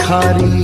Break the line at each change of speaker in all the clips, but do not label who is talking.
भिखारी।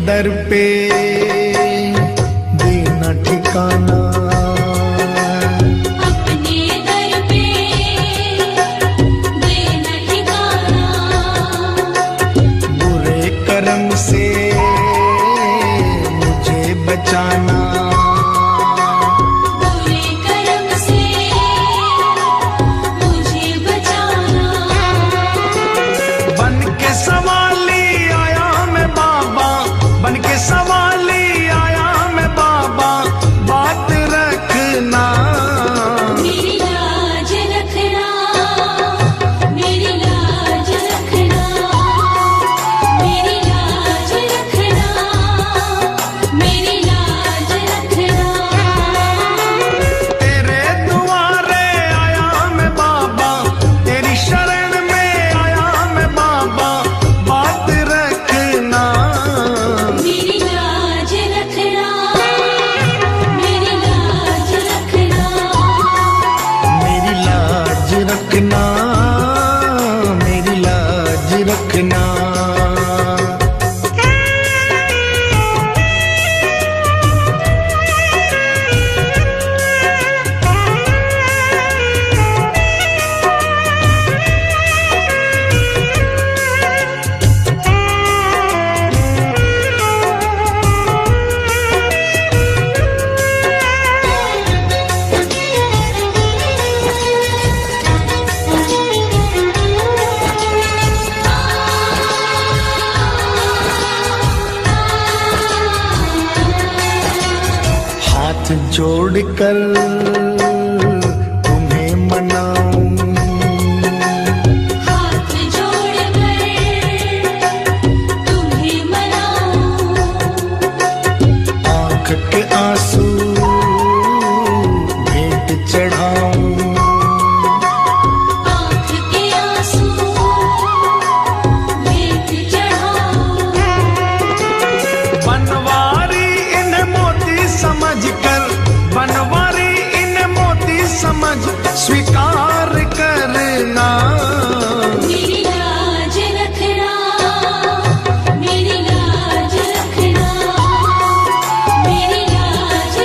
दर पे देना ठिकाना,
अपने दर पे देना ठिकाना,
बुरे कर्म से मुझे बचाना,
बुरे कर्म से मुझे बचाना।
बन के सवाली आया मैं बाबा, बन के सवाली आया मैं बाबा, बात रखना,
मेरी लाज रखना, मेरी लाज रखना, मेरी लाज रखना, मेरी लाज रखना।
तेरे दुआरे आया मैं बाबा, तेरी शरण में आया मैं बाबा, बात रखना,
मेरी लाज रखना, मेरी लाज रखना,
मेरी लाज रखना, मेरी लाज रखना। हाथ जोड़कर तुम्हें मनाऊं,
हाथ जोड़कर तुम्हें मनाऊं,
आंख के आंसू भेंट चढ़ाऊं,
आँख के आंसू भेंट चढ़ाऊं।
बनवारी इन्हें मोती समझकर, बनवारी इन्हें मोती समझ स्वीकार करना,
मेरी लाज रखना, मेरी लाज रखना, मेरी लाज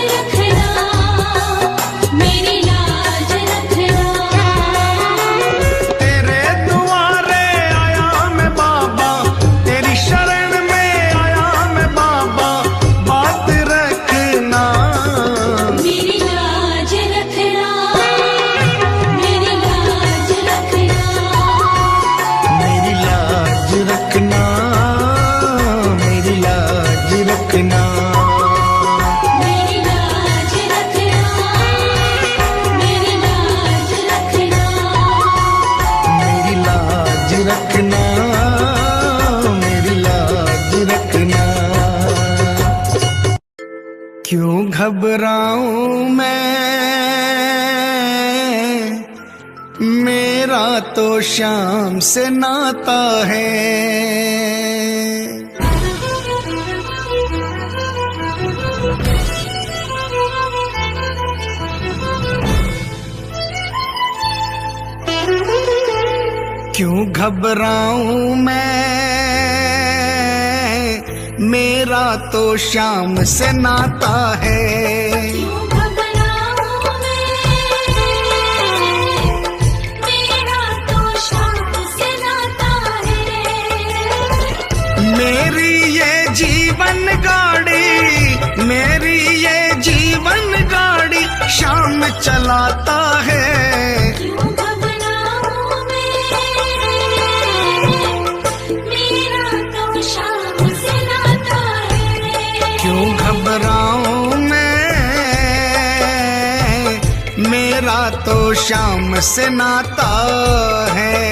क्यों घबराऊं मैं, मेरा तो शाम से नाता है। क्यों घबराऊं मैं, मेरा तो शाम से नाता है।
क्यों घबराऊं मैं, मेरा तो शाम से नाता है।
मेरी ये जीवन गाड़ी, मेरी ये जीवन गाड़ी शाम चलाता है।
क्यों घबराऊं मैं, मेरा तो शाम से नाता है।
क्यों घबराऊं मैं, मेरा तो शाम से नाता है।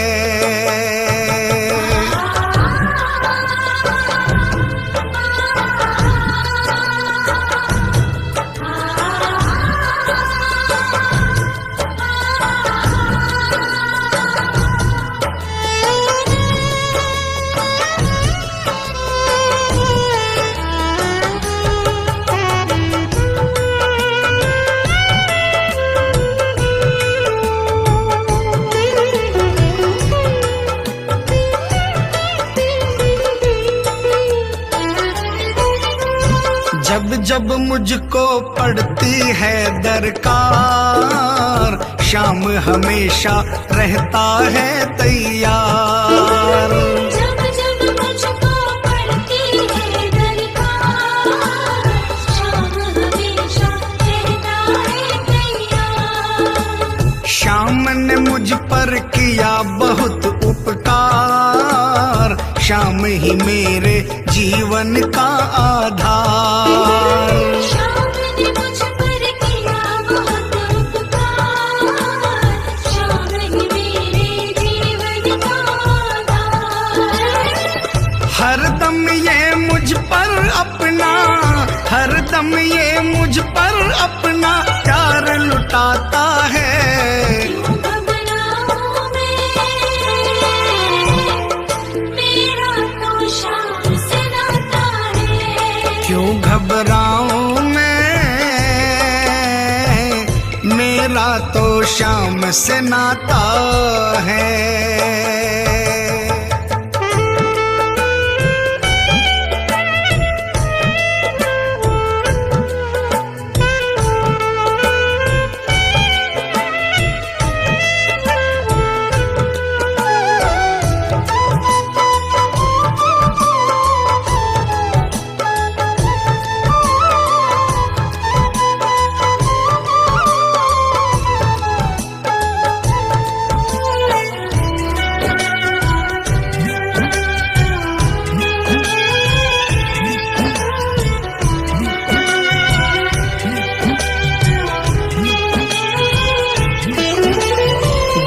जब जब मुझको पड़ती है दरकार, शाम हमेशा रहता है तैयार।
जब जब मुझको पड़ती है दरकार, शाम हमेशा रहता है तैयार।
शाम ने मुझ पर किया बहुत उपकार, शाम ही मेरे जीवन का आधार।
शाम ने मुझ पर किया बहुत उपकार, शाम ही मेरे जीवन का आधार।
हरदम ये मुझ पर अपना, हरदम ये मुझ पर अपना प्यार लुटाता है।
क्यों घबराऊं मैं, मेरा तो शाम से नाता है।
क्यों घबराऊं मैं, मेरा तो शाम से नाता है।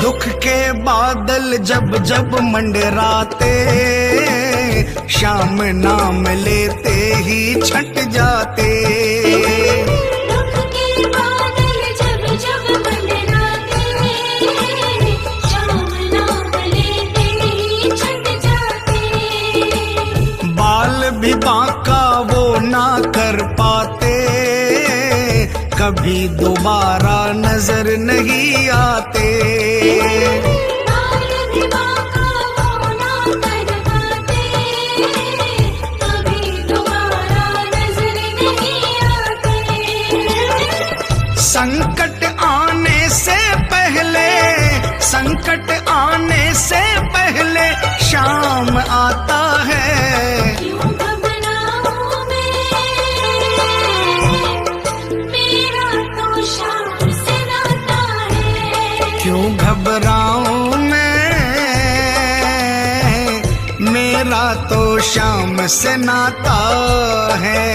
दुख के बादल जब जब मंडराते, शाम नाम लेते ही छट जाते।
दुख के बादल जब जब मंडराते, शाम नाम लेते ही छट जाते।
बाल भी बांका वो ना कर पाते, कभी दोबारा नजर नहीं आते।
बाल भी बांका वो ना कर पाते, कभी दोबारा नजर नहीं आते।
संकट आने से पहले, संकट आने से पहले शाम आता है।
क्यों घबराऊं मैं, मेरा तो शाम से नाता है।
क्यों घबराऊं मैं, मेरा तो शाम से नाता है।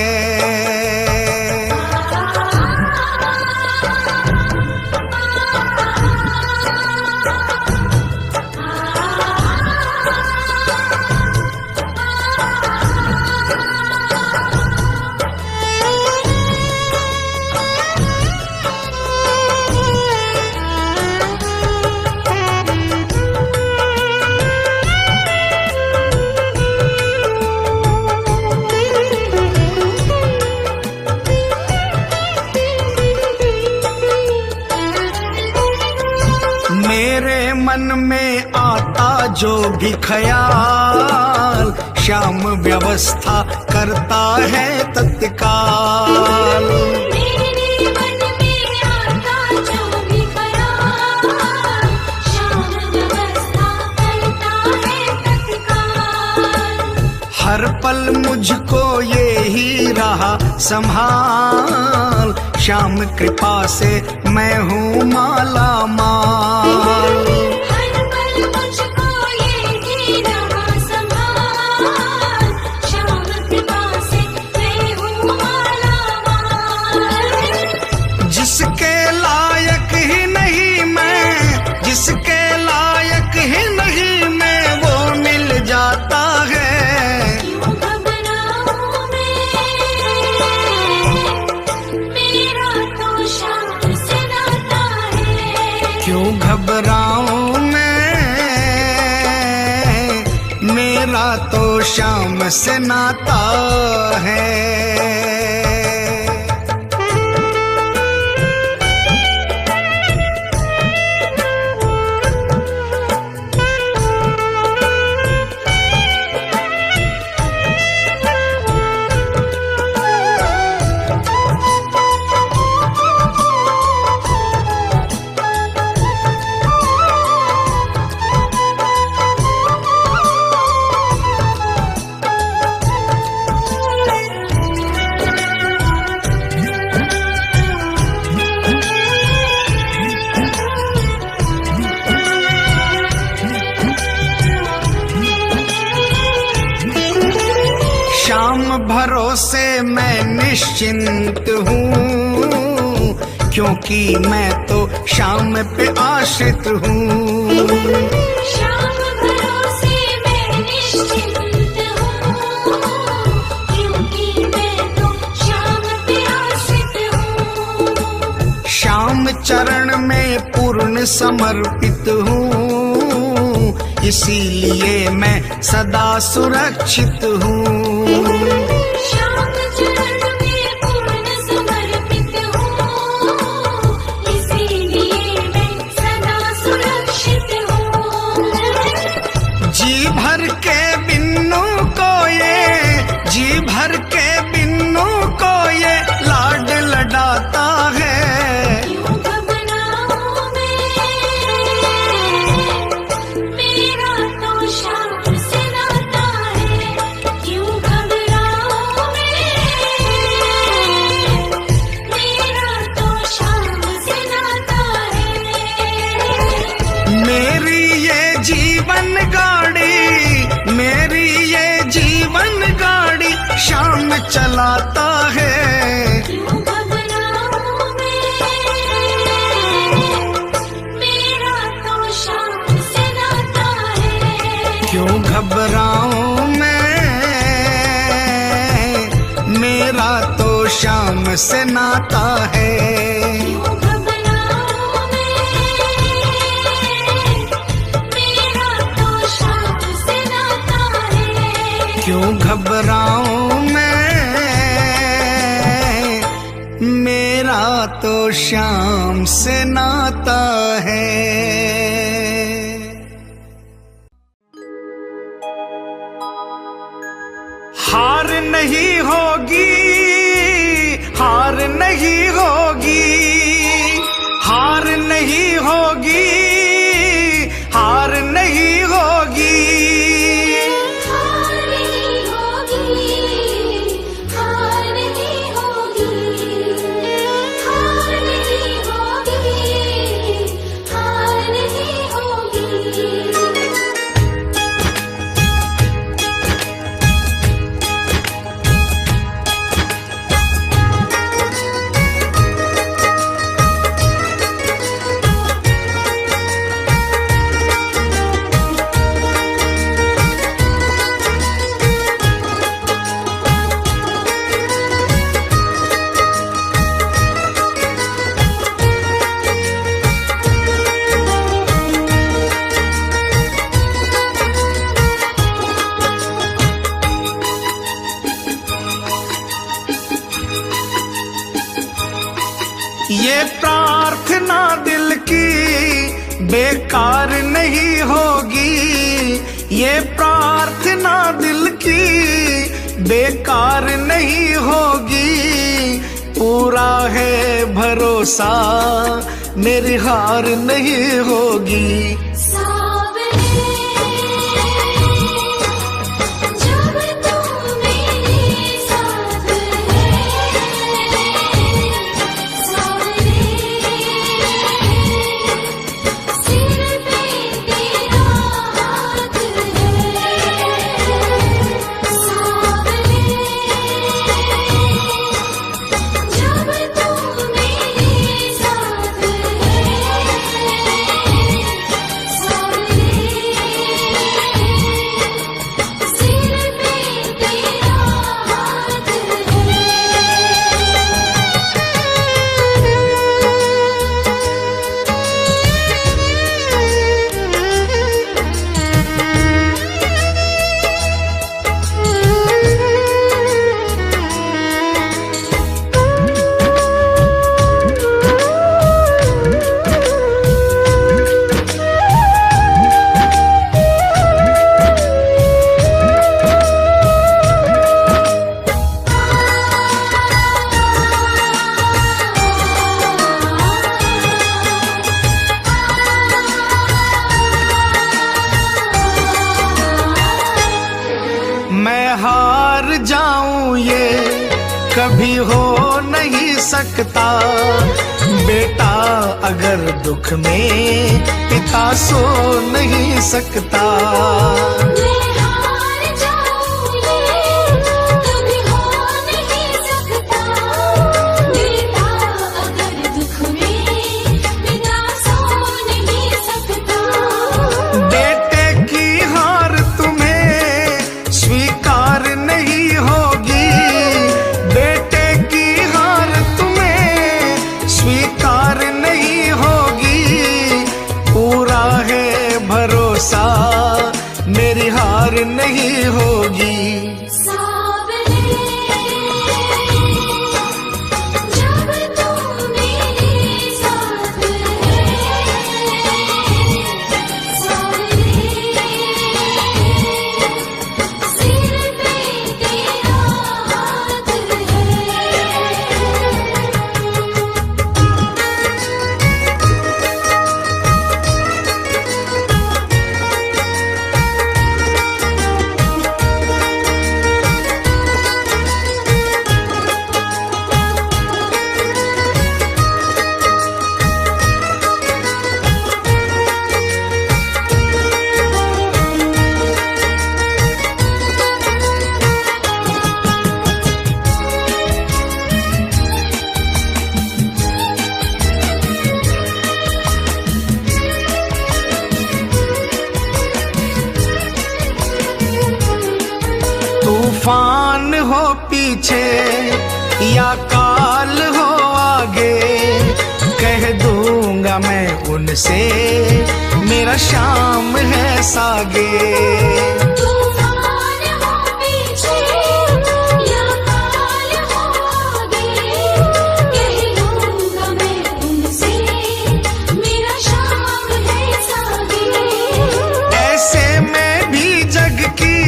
मन में आता जो भी ख्याल, श्याम व्यवस्था करता है तत्काल।
मेरे मन में आता जो भी ख्याल, श्याम व्यवस्था करता है तत्काल।
हर पल मुझको ये ही रहा संभाल, श्याम कृपा से मैं हूँ माला माल।
हर पल मुझको ये ही रहा संभाल, श्याम कृपा से मैं हूँ माला माल।
जिसके लायक ही नहीं मैं, जिसके लायक ही नहीं मैं, वो मिल जाता है।
क्यों घबराऊं मैं, मेरा तो श्याम से नाता है।
क्यों घबराऊं मैं, मेरा तो श्याम से नाता है। श्याम भरोसे मैं निश्चिंत हूँ, क्योंकि मैं तो श्याम पे आश्रित हूँ।
श्याम भरोसे मैं निश्चिंत हूँ, क्योंकि मैं तो श्याम पे आश्रित हूँ।
श्याम चरण में पूर्ण समर्पित हूँ, इसीलिए मैं सदा सुरक्षित हूँ।
श्याम चरण में पूर्ण समर्पित हूँ, इसीलिए मैं सदा सुरक्षित हूँ।
जी भर के बिन्नू को ये, जी भर के बिन्नू को ये लाड लडाता है।
क्यों घबराऊं मैं, मेरा तो श्याम से नाता है। क्यों घबराऊं मैं, मेरा तो श्याम से नाता है।
मेरी ये जीवन गाड़ी, मेरी ये जीवन गाड़ी श्याम चलाता है।
क्यों घबराऊं मैं, मेरा तो श्याम से नाता है।
क्यों घबराऊं मैं, मेरा तो श्याम से नाता है।
क्यों घबराऊं मैं, मेरा तो श्याम से नाता है।
क्यों घबराऊं मैं, मेरा तो श्याम से नाता है। हार नहीं होगी, हार नहीं होगी, हार नहीं होगी, हार नहीं होगी।
हार नहीं होगी, हार नहीं होगी, हार नहीं होगी, हार नहीं होगी।
ये प्रार्थना दिल की बेकार नहीं होगी, ये प्रार्थना दिल की बेकार नहीं होगी। पूरा है भरोसा, मेरी हार नहीं होगी।
सावरे जब तू मेरे साथ है, सावरे सिर पे तेरा हाथ है, सावरे जब तू मेरे साथ है, सावरे सिर पे तेरा हाथ है।
मैं हार जाऊं ये कभी हो नहीं सकता। बेटा अगर दुख में पिता सो नहीं सकता।
मैं हार जाऊं ये कभी हो नहीं सकता। बेटा अगर दुख में पिता सो नहीं सकता।
बेटे की हार तुम्हें स्वीकार नहीं होगी। बेटे की हार तुम्हें स्वीकार नहीं होगी। पूरा है भरोसा, मेरी हार नहीं होगी।
सावरे जब तू मेरे साथ है, सावरे सिर पे तेरा हाथ है।
तूफान हो पीछे या काल हो आगे, कह दूंगा मैं उनसे मेरा शाम है सागे।
तूफान हो पीछे या काल हो आगे, कह दूंगा मैं उनसे मेरा शाम है सागे।
ऐसे में भी जग की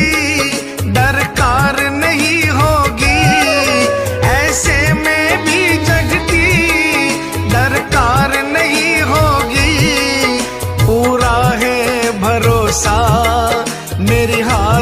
दरकार नहीं होगी। ऐसे में भी जग की दरकार नहीं होगी। पूरा है भरोसा, मेरी हार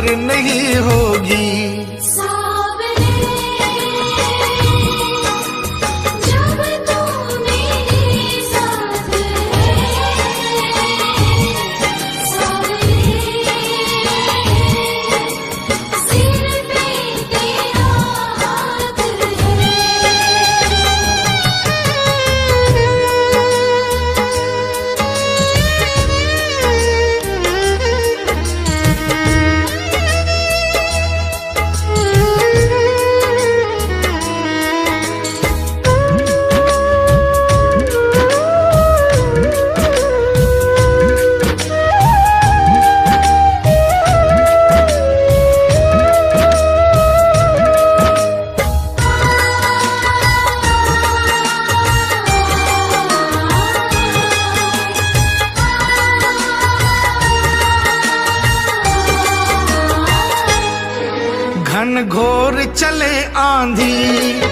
आंधी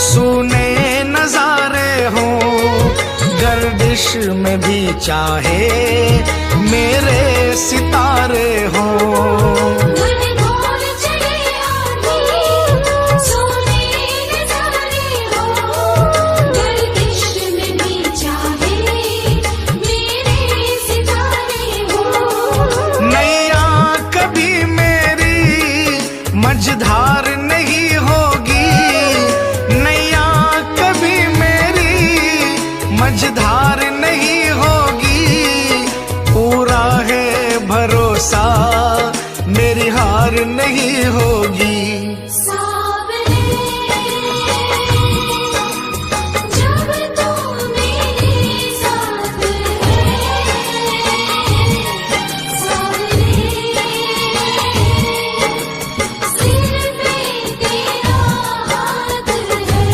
सुने नजारे हो, गर्दिश में भी चाहे मेरे सितारे हो।
घनघोर चढ़े आंधी सोने नजारे हो, गर्दिश में भी चाहे मेरे सितारे हो।
नैया कभी मेरी मझधार नहीं होगी, नैया कभी मेरी मझधार नहीं होगी, पूरा है भरोसा मेरी हार नहीं होगी।
सावरे जब तू मेरे साथ है, सावरे सिर पे तेरा हाथ है।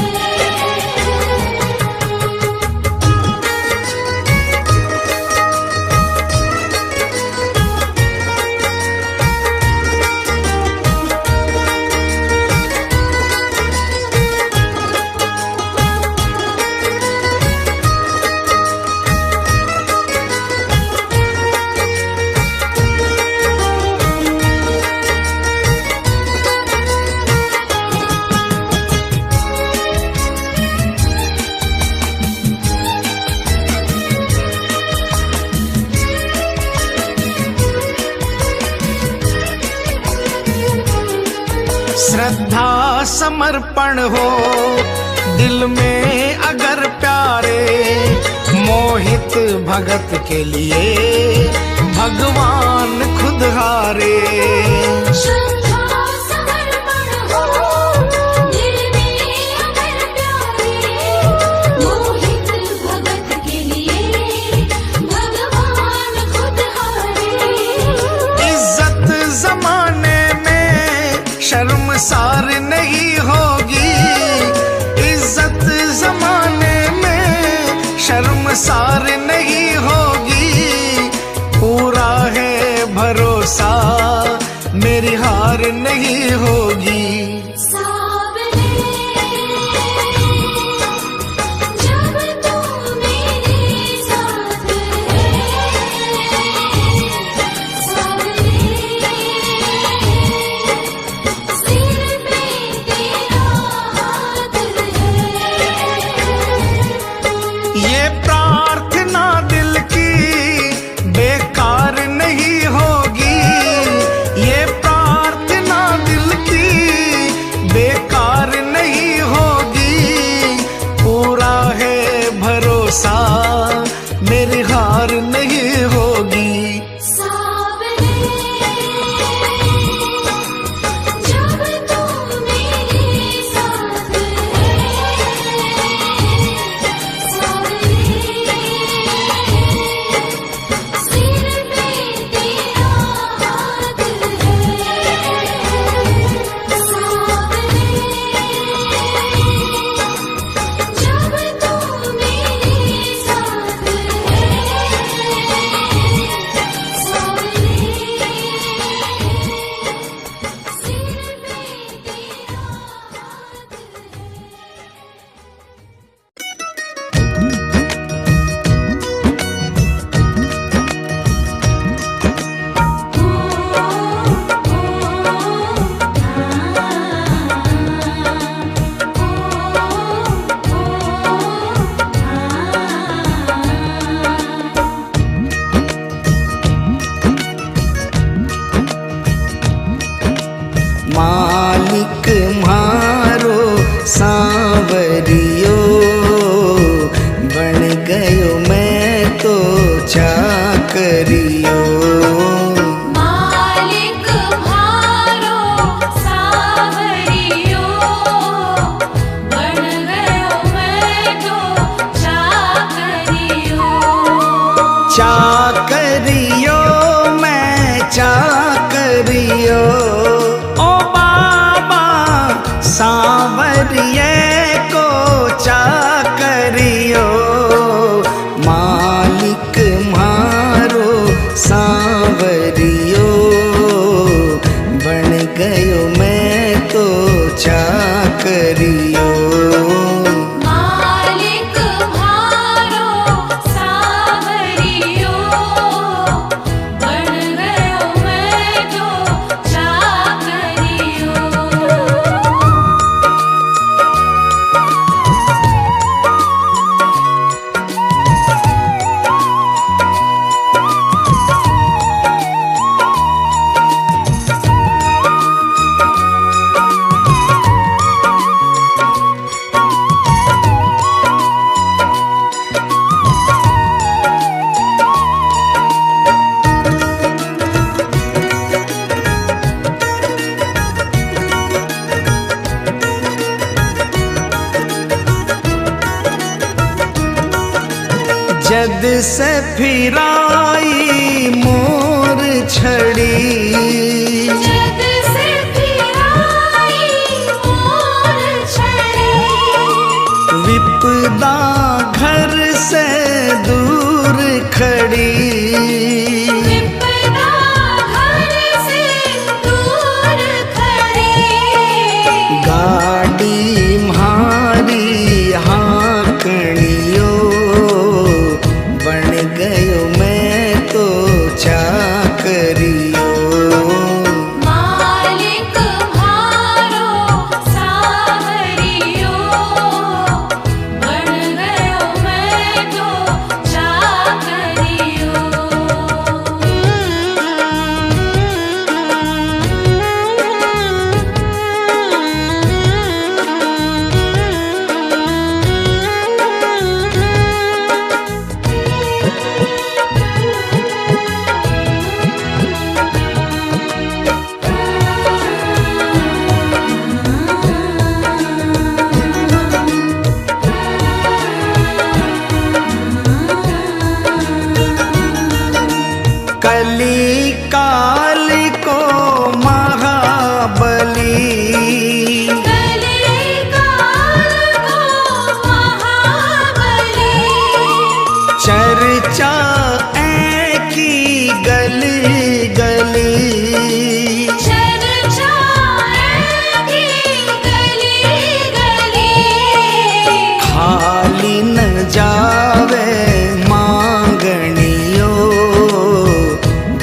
श्रद्धा समर्पण हो दिल में अगर प्यारे, मोहित भगत के लिए भगवान खुद हारे।
श्रद्धा समर्पण हो दिल में अगर प्यारे, मोहित भगत के लिए भगवान खुद हारे।
इज्जत जमाने में शर्मसार नहीं होगी, इज्जत जमाने में शर्मसार नहीं होगी, पूरा है भरोसा मेरी हार जद से फिराई मोर छड़ी,
जद से फिराई मोर छड़ी,
विपदा घर से दूर खड़ी,
विपदा घर से दूर खड़ी,
गाड़ी म्हारी हाँकड़ियो, बन गयो मैं तो चाकरियो।
मालिक म्हारो सावरियो, बन गयो मैं तो चाकरियो।
कली काल को महाबली,
कली काल को महाबली,
चर्चा की गली गली,
चर्चा की गली गली,
खाली न जावे मांगनियो,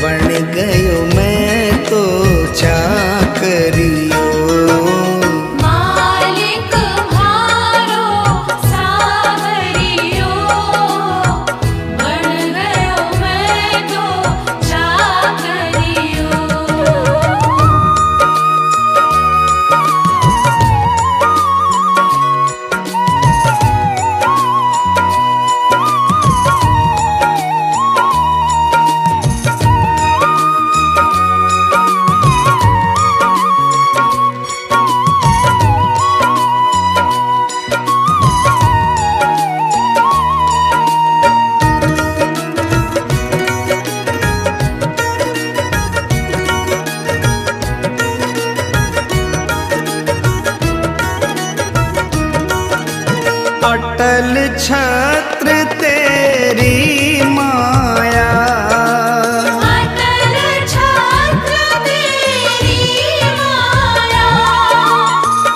बन गयो मैं तो चाकरियो।
मालिक म्हारो सावरियो, बन गयो मैं तो चाकरियो।
अटल छत्र तेरी माया,
अटल छत्र तेरी माया,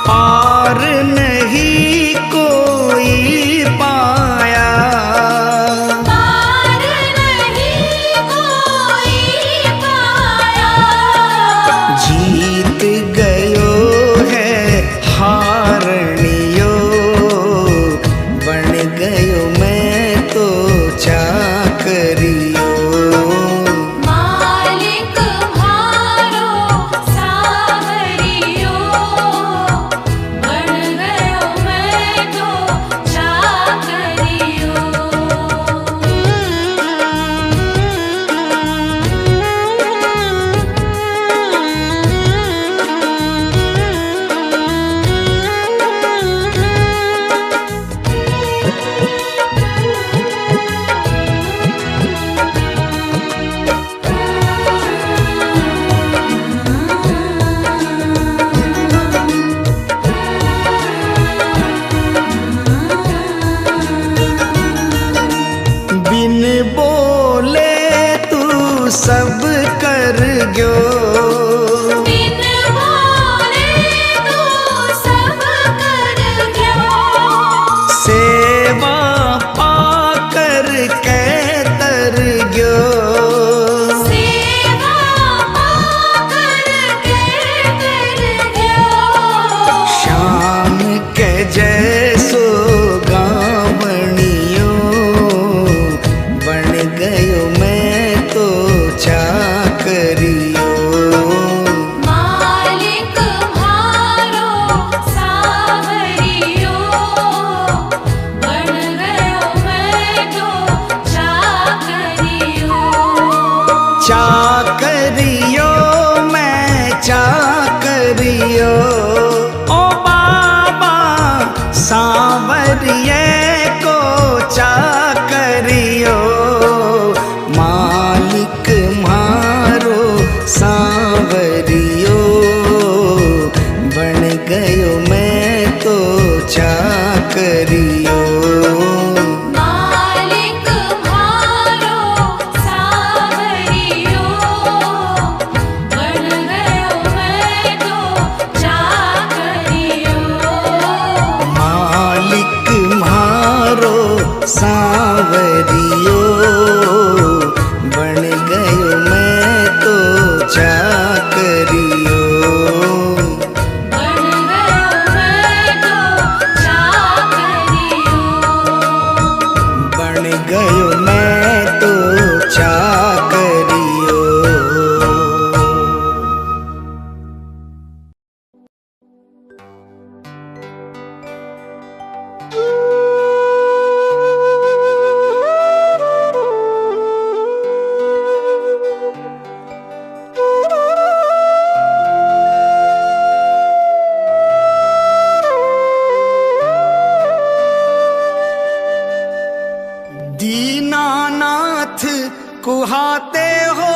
पार नहीं कोई पाया,
पार नहीं कोई पाया,
जीत गयो है हारनियो, बन गयो मैं तो चाकरियो। करियो।
मालिक म्हारो सावरियो, बन गयो मैं तो चाकरियो।
मालिक म्हारो सांवरियो, बन गयो मैं तो चाकरियो।
बन गयो मैं तो चाकरियो।
बन गयो मैं तो चाकरियो। दीनानाथ कुहाते हो,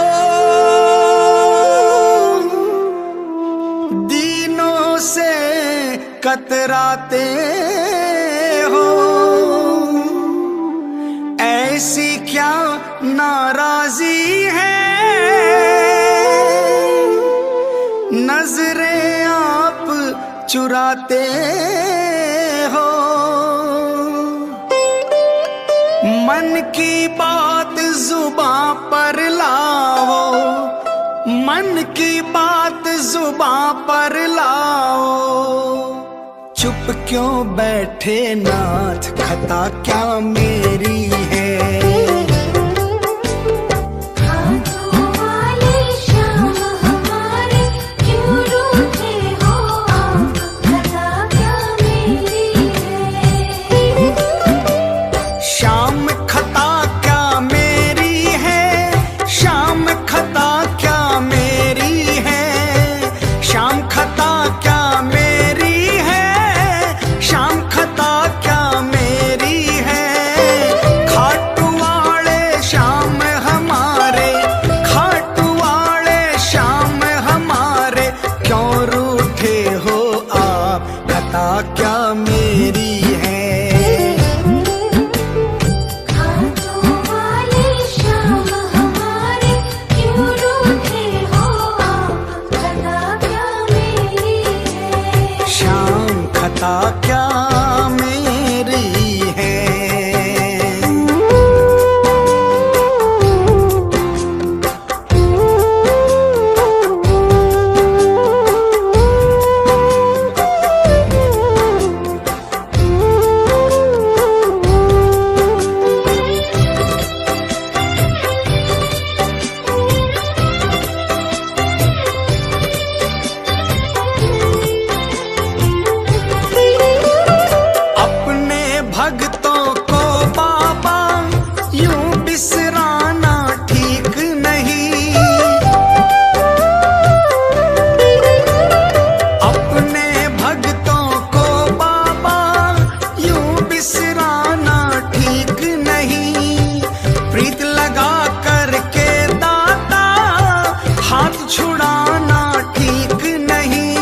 दीनों से कतराते हो। ऐसी क्या नाराजी है, नजरें आप चुराते हो। मन की बात जुबां पर लाओ, मन की बात जुबां पर लाओ। चुप क्यों बैठे नाथ, खता क्या मेरी है।
हाथों वाले श्याम हमारे, क्यों रूठे हो आप, खता क्या मेरी है।
शाम खता क्या मेरी है, शाम खता क्या मेरी है। शाम खता क्या मेरी है, शाम खता क्या मेरी है। खाटू वाले श्याम हमारे, खाटू वाले श्याम हमारे, क्यों रूठे हो आप, खता क्या मेरी है।
हाथों वाले श्याम हमारे, क्यों रूठे हो आप, खता क्या मेरी है।
शाम खता क्या मेरी है। अपने भक्तों को बाबा यूं बिसराना ठीक नहीं। अपने भक्तों को बाबा यूं बिसराना ठीक नहीं। प्रीत लगा करके दाता हाथ छुड़ाना ठीक नहीं।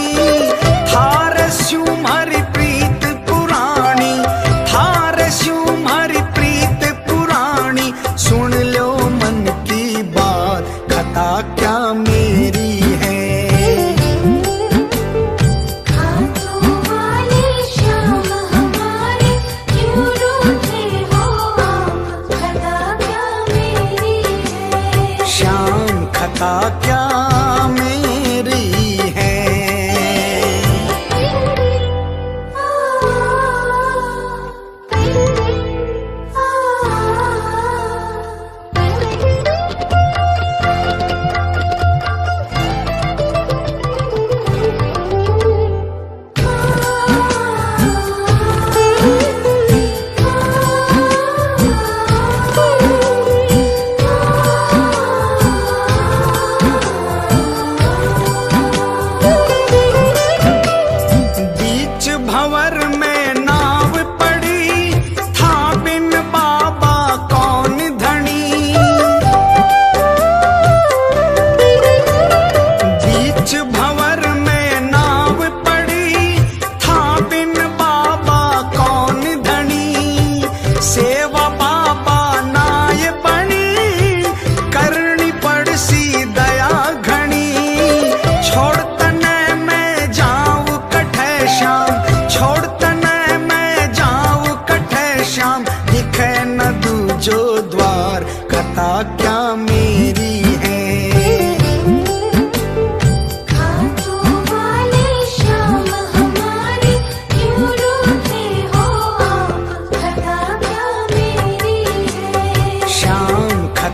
थार स्यूं हरि प्रीत पुरानी, थार स्यूं हरि प्रीत पुरानी। सुन लो मन की बात, खता क्या मेरी है।
हाथों वाले श्याम हमारे, क्यों रूठे हो आप, खता क्या मेरी है।
शाम खता क्या मेरी है।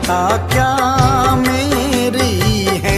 खता क्या मेरी है।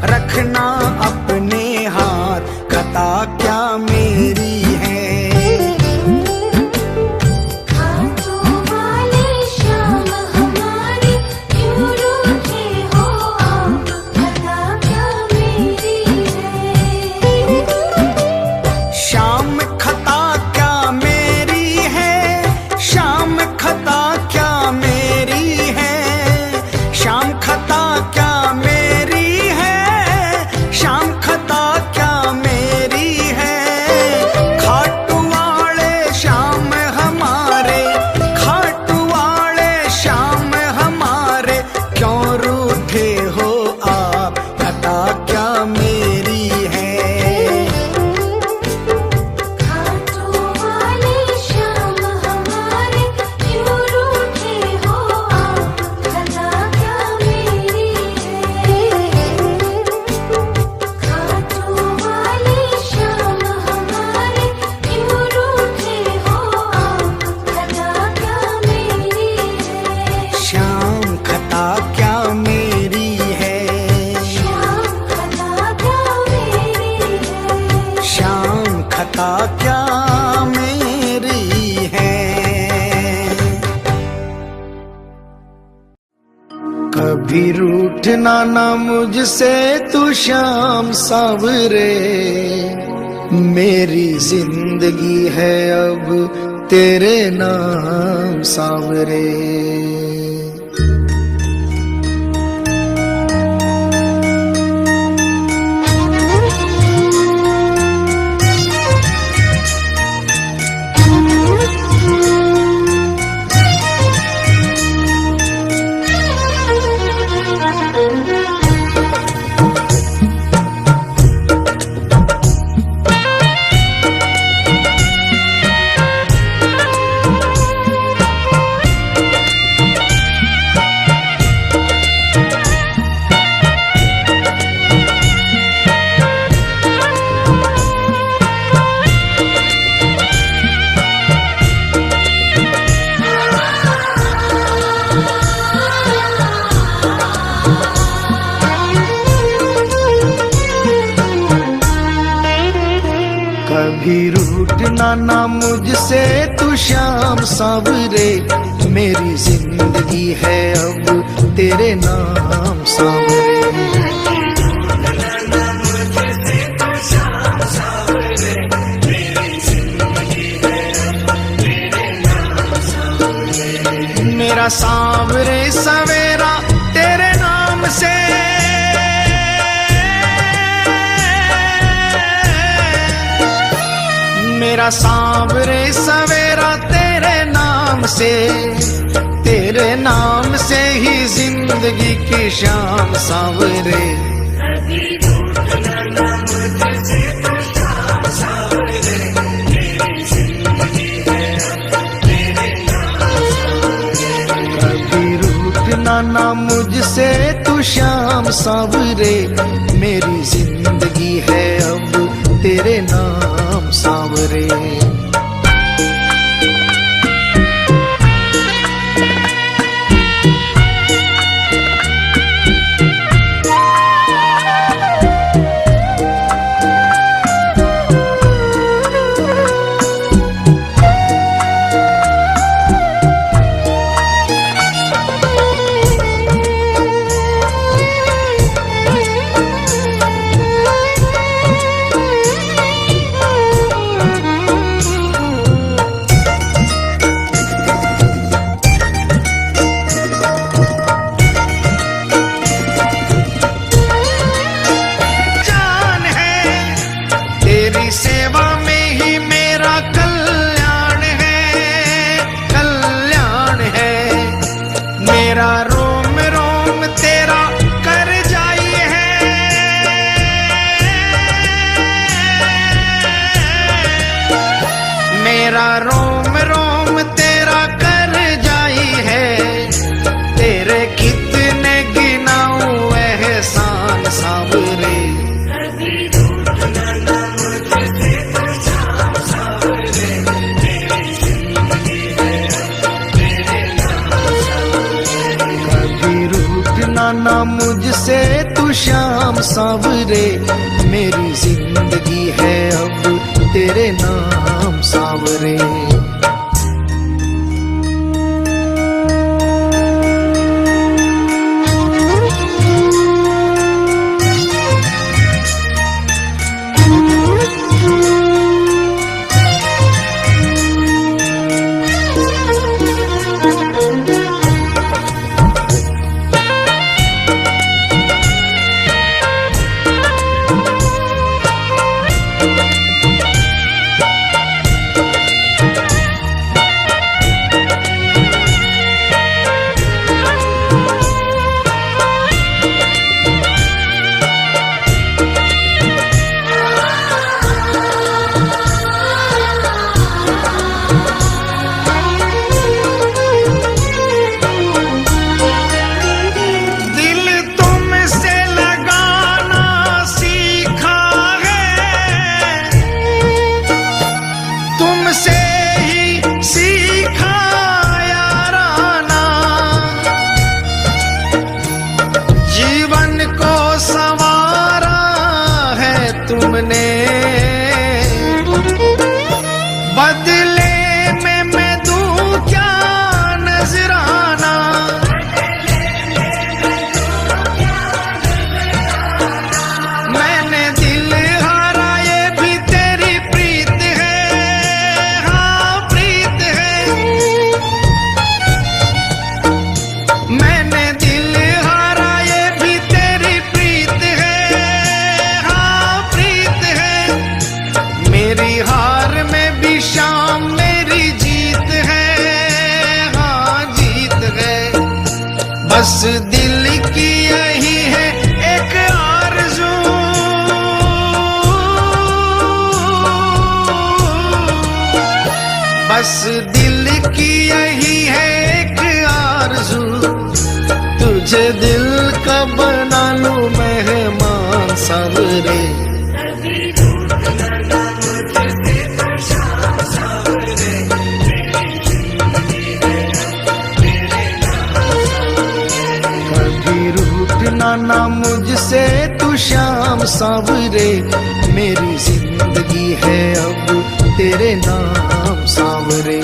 रखना अपने हाथ, खता क्या मेरी है।
खाटू वाले श्याम हमारे क्यों रूठे हो आप, खता क्या मेरी है।
श्याम खता क्या मेरी है, श्याम खता क्या मेरी है, श्याम खता क्या मेरी है, श्याम खता क्या मेरी है। खाटू वाले श्याम हमारे, खाटू वाले श्याम हमारे क्यों रूठे हो आप, खता क्या मेरी है।
खाटू वाले श्याम हमारे क्यों रूठे हो आप, खता क्या मेरी है। खाटू वाले श्याम हमारे क्यों रूठे हो आप, खता क्या मेरी है।
श्याम खता क्या मेरी है,
श्याम खता क्या मेरी है।
श्याम खता क्या मेरी है। कभी रूठना ना मुझसे तू श्याम सावरे, मेरी जिंदगी है अब तेरे नाम सावरे। कभी रूठना ना मुझसे तू श्याम सावरे, मेरी जिंदगी है अब तेरे नाम सावरे। मेरा सांवरे सवेरा तेरे नाम से, मेरा सांवरे सवेरा तेरे नाम से, तेरे नाम से ही जिंदगी की शाम सांवरे। कभी रूठना ना मुझसे तू श्याम सांवरे, मेरी जिंदगी है अब तेरे नाम सांवरे। मेरा रोम रोम तेरा कर जाई है, तेरे कितने गिनाऊं एहसान सांवरे। कभी रूठना ना मुझसे तू श्याम सांवरे, मेरी जिंदगी है अब तेरे नाम सांवरे। तुमने बदले में मैं दूं क्या नजराना, मैंने दिल हारा ये भी तेरी प्रीत है, हाँ प्रीत है। मैंने दिल हारा ये भी तेरी प्रीत है, मेरी हार में भी शाम मेरी जीत है, हाँ जीत है। बस दिल की यही है एक आरज़ू, बस दिल की यही है एक आरज़ू, तुझे दिल का बना लूं मेहमान सांवरे। ना मुझसे तू श्याम सांवरे, मेरी जिंदगी है अब तेरे नाम सांवरे।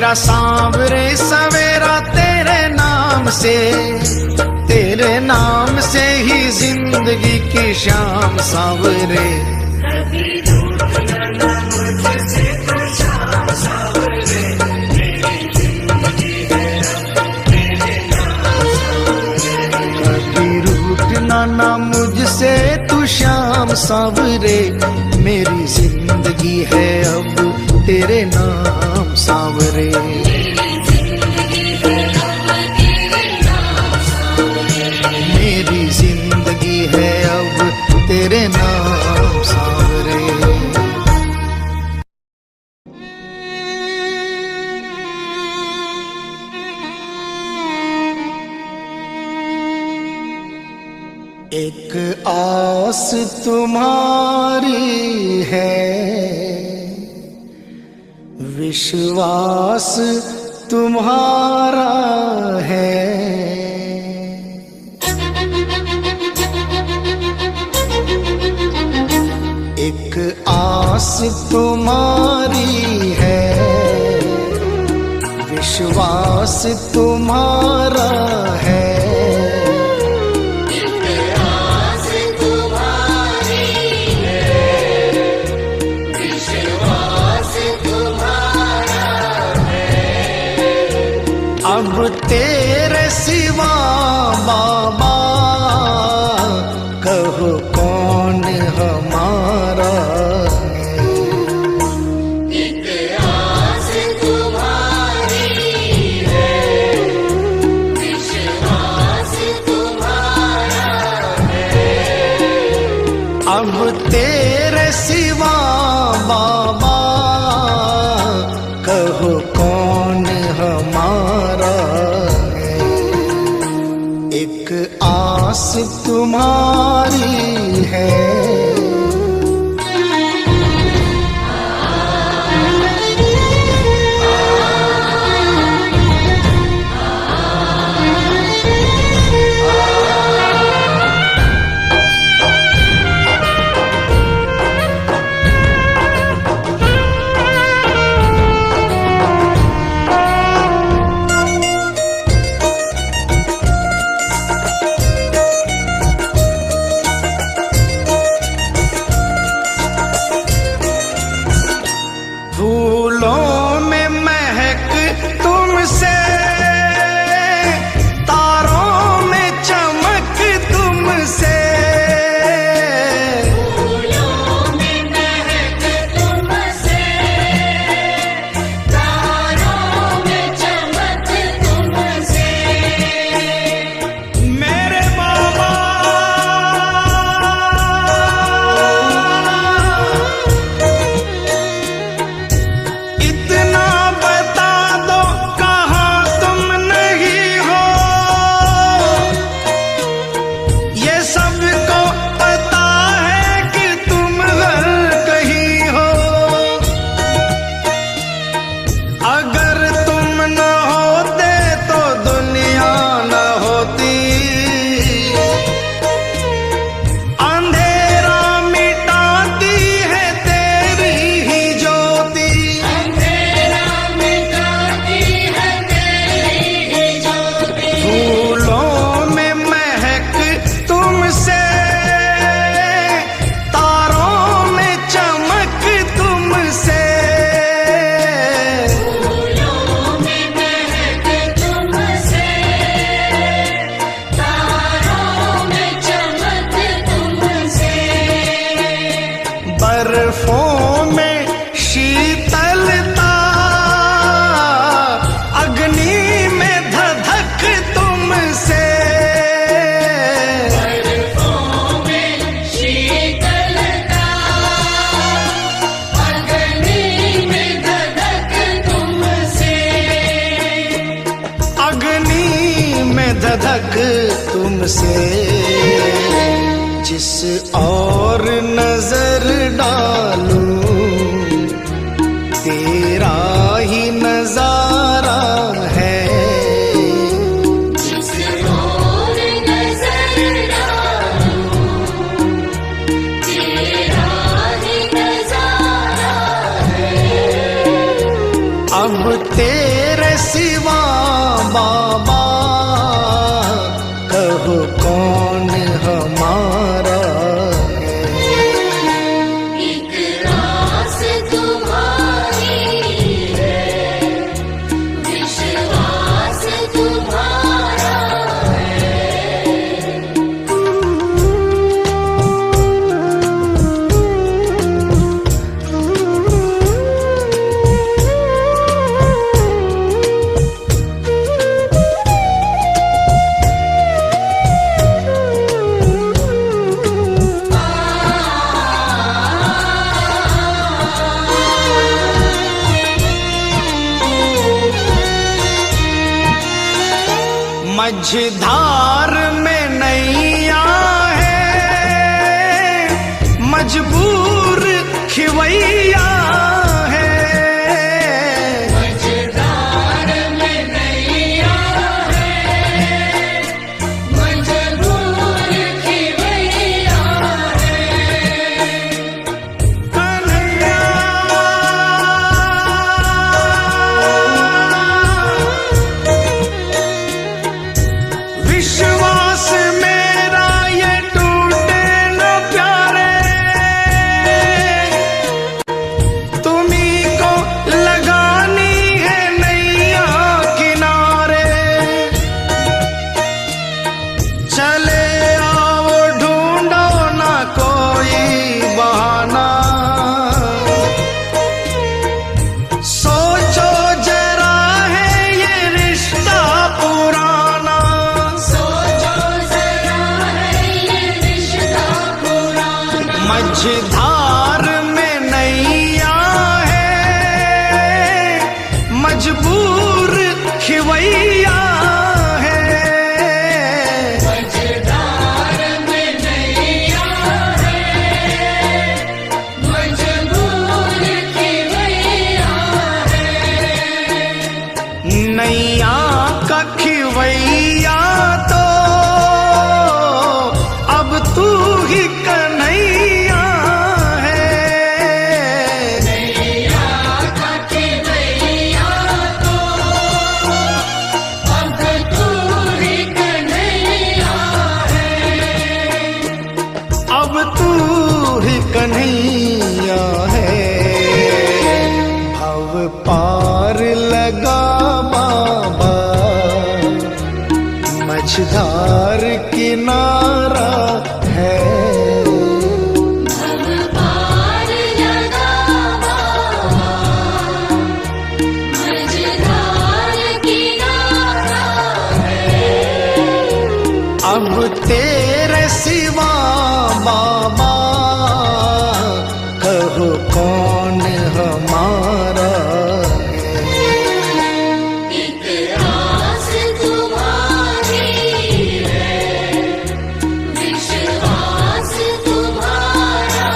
मेरा सांवरे सवेरा तेरे नाम से ही जिंदगी की शाम सांवरे। कभी रूठना ना मुझसे तू शाम सांवरे, मेरी जिंदगी है अब तेरे नाम सांवरे। मेरी जिंदगी है अब तेरे नाम सांवरे। एक आस तुम्हारी है, विश्वास तुम्हारा है। एक आस तुम्हारी है, विश्वास तुम्हारा है। अब तेरे सिवा बाबा कहो कौन हमारा है।
एक आस तुम्हारी है, विश्वास तुम्हारा है।
अब तेरे सिवा बाबा कहो कौन हमारा है। एक आस तुम्हारी है। फूलों में महक तुमसे, तारों में चमक तुमसे।
फूलों में महक तुमसे, तारों में चमक तुमसे।
मेरे बाबा इतना बता दो कहाँ तुम नहीं हो, ये सबको पता है कि तुम हर कहीं हो। अगर तुम न होते तो दुनिया न होती, अंधेरा मिटाती है तेरी ही ज्योति।
अंधेरा मिटाती है तेरी ही ज्योति।
फूलों में महक तुमसे, तारों में चमक तुमसे।
फूलों में महक तुमसे, तारों में चमक तुमसे।
बर्फों में शीतलता, अग्नि में धधक तुमसे।
बर्फों में शीतलता, अग्नि में धधक तुमसे।
अग्नि में धधक तुमसे। जिस और नजर डालूं तेरा ही नजारा है।
जिस ओर नजर डालूं, तेरा ही नजारा है।
अब तेरे मझधार में नैया है, मजबूर खिवैया है।
मझधार में नैया है, मजबूर खिवैया है।
कन्हैया विश्वास मेरा ये टूटे न प्यारे, तुम्ही को लगानी है नैया किनारे। चले आओ ढूंढो ना कोई बहाना, सोचो जरा है ये रिश्ता पुराना।
सोचो जरा है ये रिश्ता पुराना।
मझधार में नैया है, मजबूर खिवैया है।
मझधार में नैया है, मजबूर खिवैया है।
नैया का खिवैया तो अब तू ही कन्हैया है।
नैया का खिवैया तो अब तू ही कन्हैया है।
अब तू ही कन्हैया है। भव पार लगा बाबा, मझधार किनारा है।
भव पार लगा बाबा, मझधार किनारा है।
अब तेरे सिवा बाबा, कहो कौन हमारा है।
एक आस तुम्हारी है, विश्वास तुम्हारा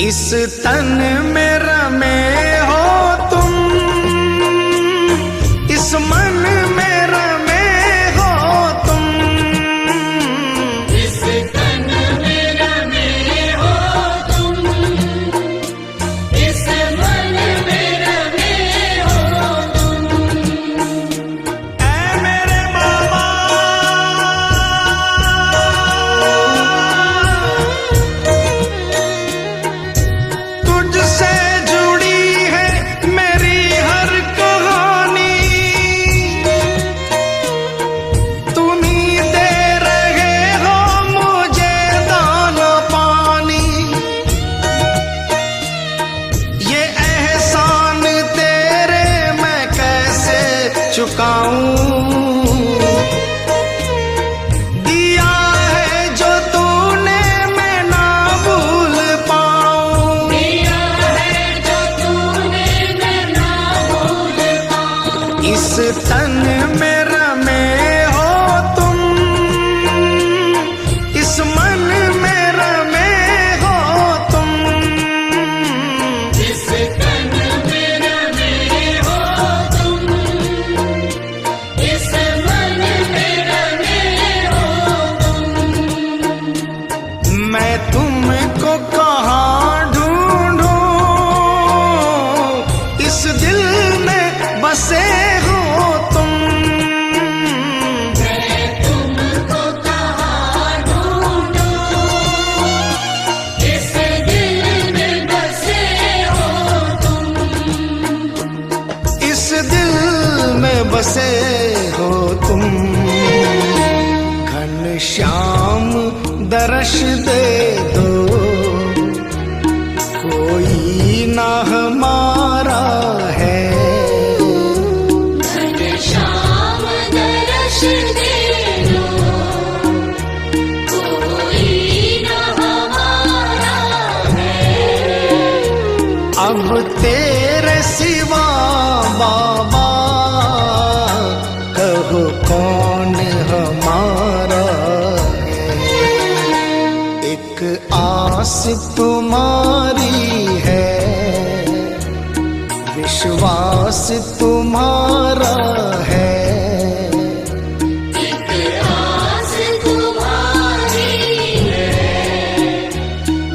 इस तन में रमे हो तुम, इस मन में रमे हो तुम।
इस तन में रमे हो तुम, इस मन में रमे हो तुम।
ऐ मेरे बाबा, तुझसे दर्श दे दो, कोई ना हमारा है।
घनश्याम दर्श दे दो, कोई न हमारा है।
अब तेरे सिवा बाबा कहो कौन हमारा है। एक आस तुम्हारी है, विश्वास तुम्हारा है।
एक आस तुम्हारी है,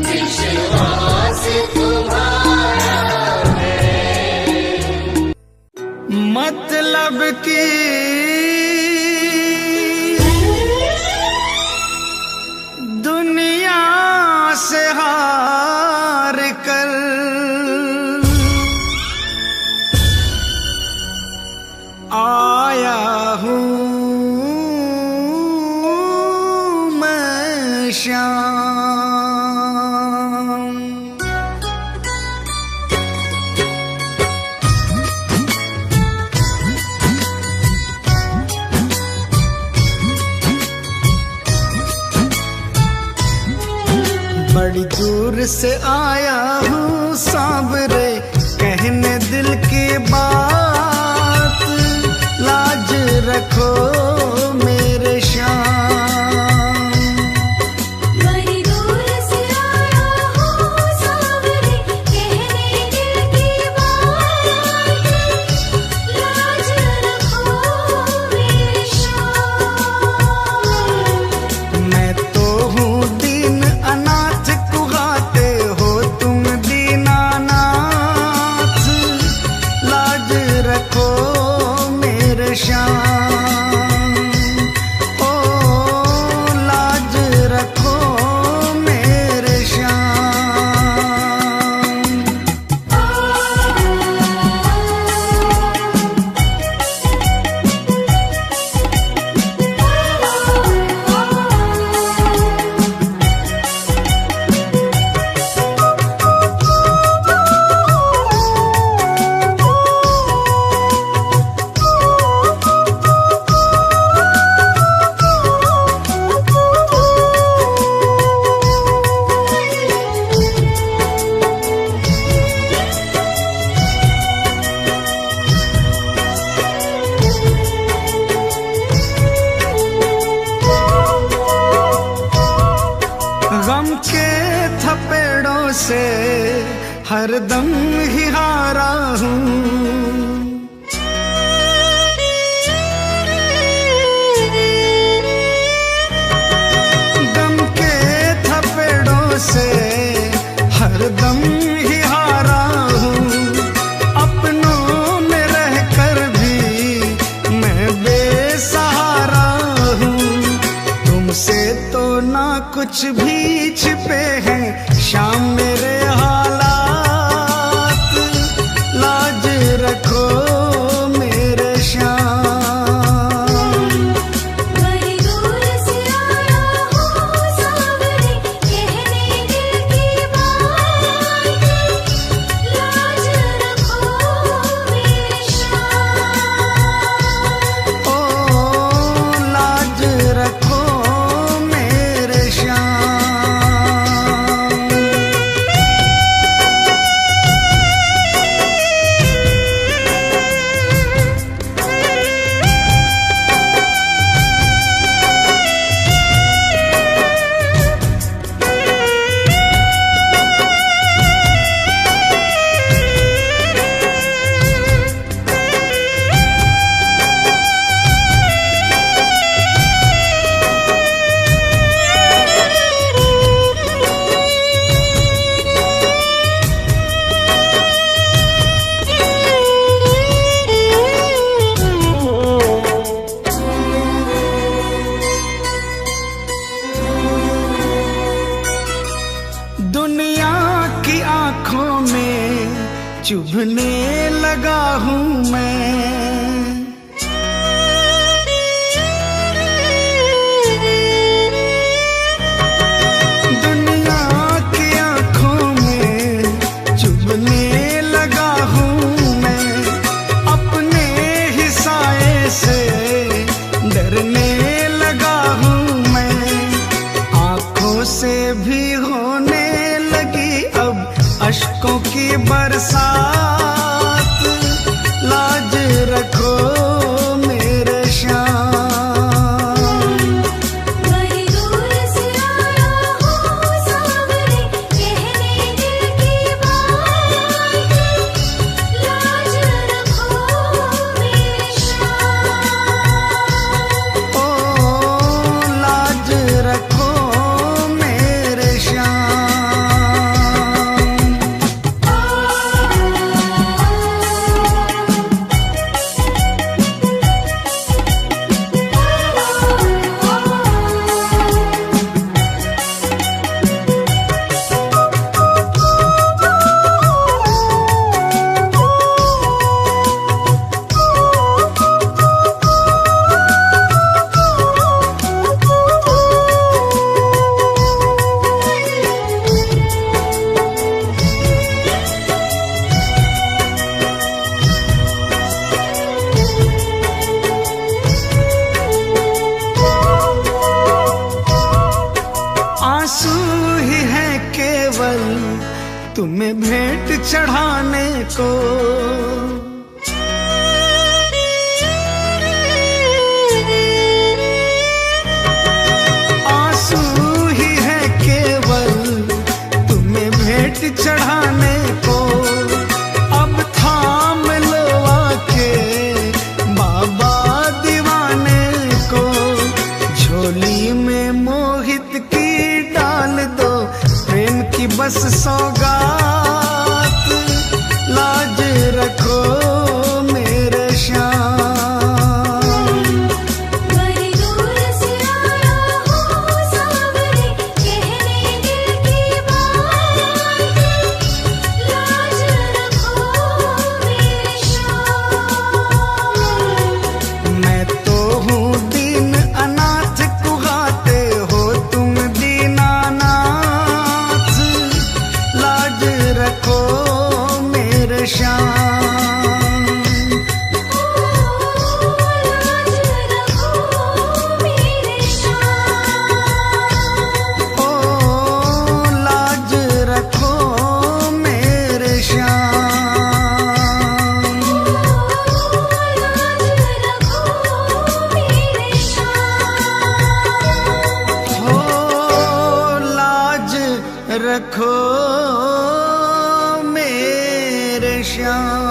विश्वास तुम्हारा है।
मतलब की दुनिया से हार कर आया हूँ मैं श्याम। बड़ी दूर से आया हूँ सांवरे, कहने दिल की बात, लाज रखो मेरे श्याम।
बड़ी दूर से आया हूँ सांवरे, कहने दिल की बात, लाज रखो मेरे श्याम।
मैं तो हूँ दीन अनाथ, कुहाते हो तुम दीनानाथ, लाज रखो मेरे श्याम। ओ लाज रखो मेरे श्याम। गम के थपेड़ों से हरदम ही हारा हूँ। गम के थपेड़ों से हरदम ही हारा हूँ। अपनों में रहकर भी मैं बेसहारा हूँ। तुमसे तो ना कुछ भी छिपे हैं शाम मेरे हालात, लाज रखो मेरे श्याम।
बड़ी दूर से आया हूँ सांवरे, कहने दिल की बात, लाज रखो मेरे श्याम।
ओ लाज रखो मेरे श्याम। दुनिया की आंखों में चुभने लगा हूँ मैं। साथ, लाज रखो मेरे श्याम।
बड़ी दूर से आया हूँ सावरे, कहने दिल की बात, लाज रखो मेरे श्याम।
ओ लाज रखो मेरे श्याम। आंसू ही है केवल तुम्हें भेंट चढ़ाने को, आंसू ही है केवल तुम्हें भेंट चढ़ाने को। अब थाम लो आके बाबा दीवाने को, झोली में मोहित की डाल दो प्रेम की बस सौगात, लाज रखो मेरे श्याम।
बड़ी दूर से आया हूँ सावरे, कहने दिल की बात, लाज रखो मेरे श्याम।
मैं तो हूँ दीन अनाथ, कुहाते हो तुम दीनानाथ, लाज रखो मेरे श्याम।
लाज रखो मेरे श्याम।
ओ लाज रखो मेरे श्याम।
लाज रखो मेरे श्याम।
हो लाज रखो मेरे श्याम।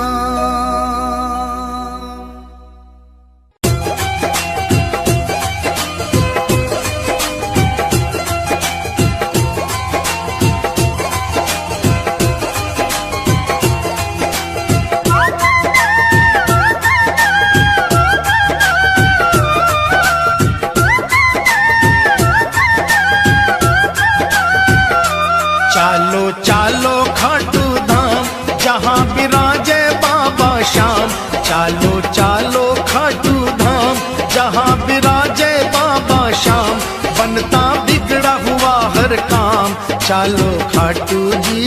चालो चालो खाटू धाम, जहाँ विराजे बाबा श्याम। चालो चालो खाटू धाम, जहाँ विराजे बाबा श्याम। बनता बिगड़ा हुआ हर काम, चालो खाटू जी,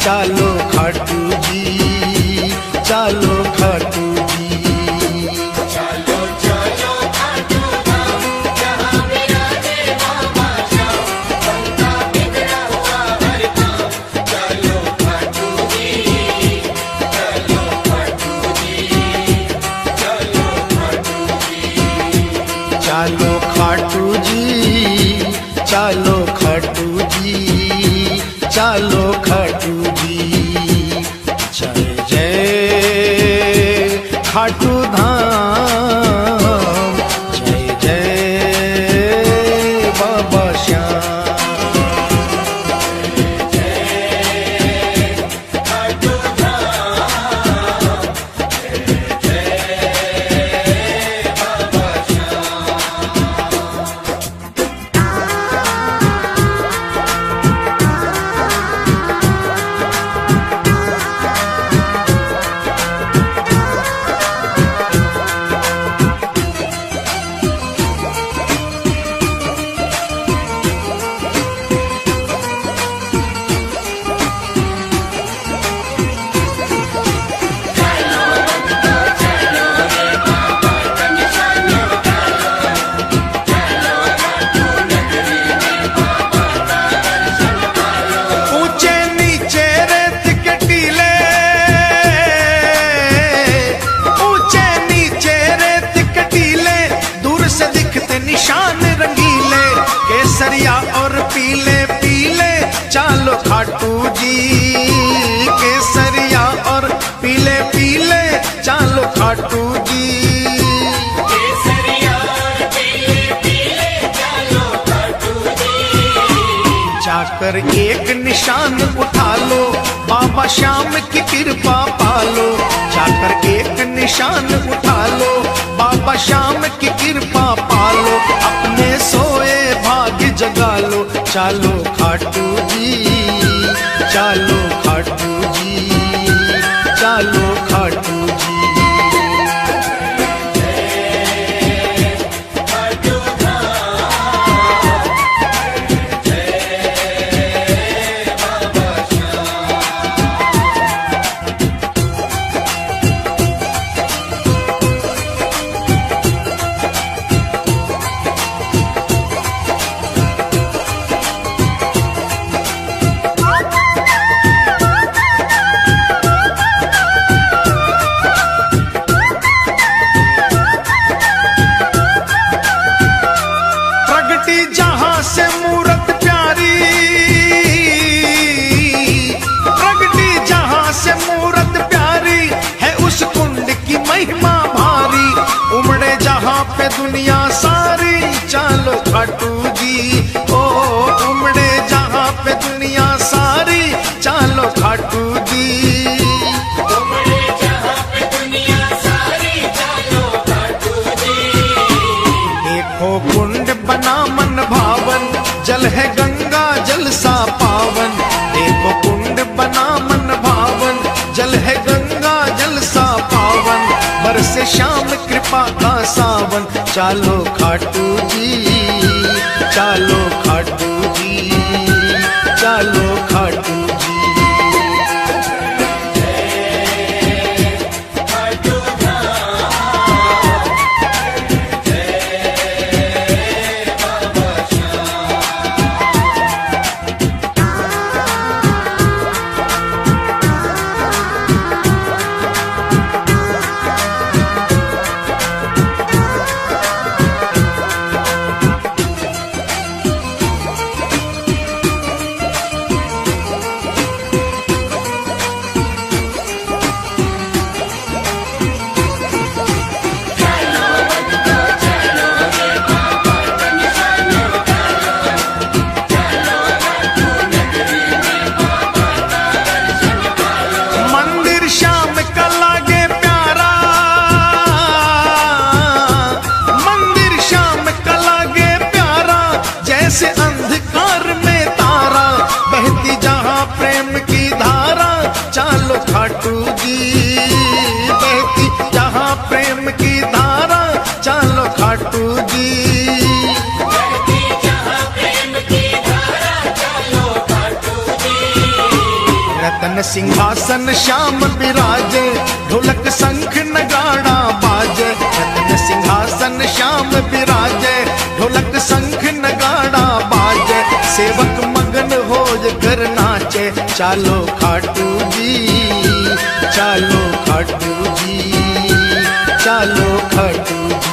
चालो खाटू जी, चालो खाटू जी। चालो चालो खाटू धाम, जहाँ विराजे बाबा श्याम। बनता बिगड़ा हुआ हर काम, चालो खाटू जी, चालो खाटू जी, चालो खाटू जी। चालो खाटू जी, चालो खाटू जी, चालो खाटू जी। जय जय खाटू धाम, जय जय बाबा श्याम। निशान रंगीले, केसरिया और पीले पीले चालो खाटू जी। केसरिया और पीले पीले चालो खाटू जी।
केसरिया और पीले पीले चालो खाटू जी।
जाकर एक निशान उठा लो, बाबा श्याम की कृपा पालो। जाकर एक निशान उठा लो, बाबा श्याम की कृपा पालो। अपने सोए भाग्य जगा लो, चालो खाटू जी, चालो खाटू जी, चालो खाटू जी। प्रगटी जहां से मूरत प्यारी, प्रगटी जहां से मूरत प्यारी है, उस कुंड की महिमा भारी। उमड़े जहां पे दुनिया सारी, चालो खाटू जी। ओ उमड़े जहां पे दुनिया सारी, चालो खाटू जी।
उमड़े जहां पे दुनिया सारी, चालो खाटू जी।
देखो कुंड बना मन भावन, जल है गंगा जल सा पावन। देखो कुंड बना मन भावन, जल है गंगा जल सा पावन। बरसे श्याम कृपा का सावन, चालो खाटू जी, चालो खाटू जी, चालो खाटू जी। मंदिर श्याम का लागे प्यारा, मंदिर श्याम का लागे प्यारा, जैसे अंधकार में तारा। बहती जहां प्रेम की धारा, चालो खाटू जी। बहती जहां प्रेम की धारा, चालो खाटू जी।
बहती जहां प्रेम की धारा, चालो खाटू जी।
रतन सिंहासन श्याम विराजे, ढोलक शंख नगाड़ा बाजे। रतन सिंहासन श्याम विराजे, ढोलक शंख नगाड़ा बाजे। सेवक मगन हो कर नाचे, चालो खाटू जी, चालो खाटू जी, चालो खाटू जी।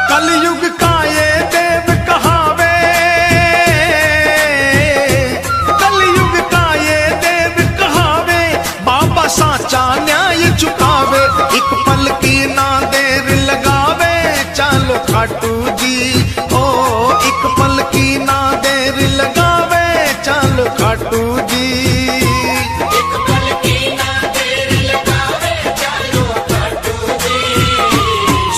कलयुग का ये देव कहावे, कलयुग का ये देव कहावे। बाबा साचा न्याय चुकावे, एक पल की ना देर लगावे, चालो खाटू जी। ओ एक पल की ना देर लगावे, चालो खाटू जी।
एक पल की ना देर लगावे, चालो खाटू जी।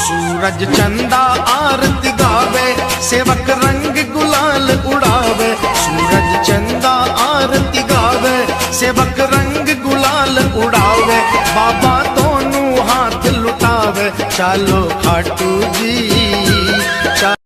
सूरज चंदा आरती गावे, सेवक रंग गुलाल उड़ावे। सूरज चंदा आरती गावे, सेवक रंग गुलाल उड़ावे। बाबा दोनों हाथ चालो खाटू जी।